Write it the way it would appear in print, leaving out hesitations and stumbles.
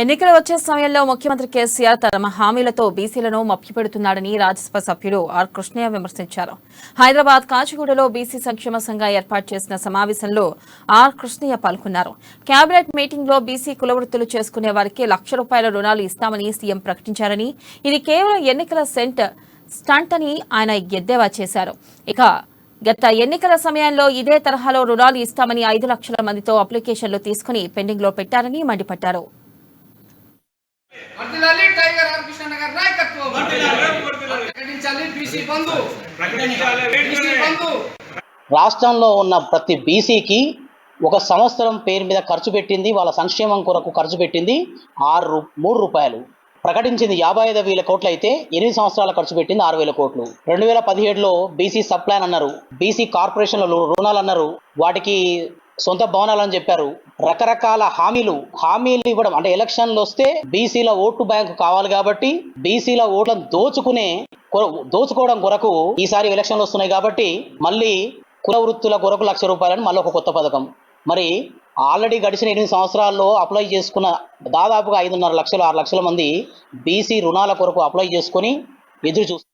ఎన్నికలు వచ్చే సమయంలో ముఖ్యమంత్రి కేసీఆర్ తమ హామీలతో బీసీలను మభ్యపెడుతున్నాడని రాజ్యసభ సభ్యుడు ఆర్ కృష్ణయ్య విమర్శించారు. హైదరాబాద్ కాచిగూడలో బీసీ సంక్షేమ సంఘం ఏర్పాటు చేసిన సమావేశంలో ఆర్ కృష్ణయ్య పాల్గొన్నారు. కేబినెట్ మీటింగ్ లో బీసీ కులవృత్తులు చేసుకునే వారికి ₹1,00,000 రుణాలు ఇస్తామని సీఎం ప్రకటించారని, ఇది కేవలం ఎన్నికల స్టంట్ అని ఆయన ఎద్దేవా చేశారు. ఇక గత ఎన్నికల సమయంలో ఇదే తరహాలో రుణాలు ఇస్తామని 5 లక్షల మందితో అప్లికేషన్లు తీసుకుని పెండింగ్ లో పెట్టారని మండిపడ్డారు. రాష్ట్రంలో ఉన్న ప్రతి బీసీకి ఒక సంవత్సరం పేరు మీద ఖర్చు పెట్టింది, వాళ్ళ సంక్షేమం కొరకు ఖర్చు పెట్టింది ₹3. ప్రకటించింది 55,000 కోట్లు అయితే 8 సంవత్సరాల ఖర్చు పెట్టింది 6,000 కోట్లు. 2017లో బీసీ సబ్ ప్లాన్ అన్నారు, బీసీ కార్పొరేషన్లు రుణాలు అన్నారు, వాటికి సొంత భవనాలని చెప్పారు. రకరకాల హామీలు ఇవ్వడం, అంటే ఎలక్షన్లు వస్తే బీసీల ఓటు బ్యాంకు కావాలి కాబట్టి బీసీల ఓట్లను దోచుకోవడం కొరకు ఈసారి ఎలక్షన్లు వస్తున్నాయి కాబట్టి మళ్ళీ కుల వృత్తుల కొరకు ₹1,00,000 మళ్ళీ ఒక కొత్త పథకం. మరి ఆల్రెడీ గడిచిన 8 సంవత్సరాల్లో అప్లై చేసుకున్న దాదాపుగా 5.5 లక్షలు 6 లక్షల మంది బీసీ రుణాల కొరకు అప్లై చేసుకుని ఎదురు చూస్తారు.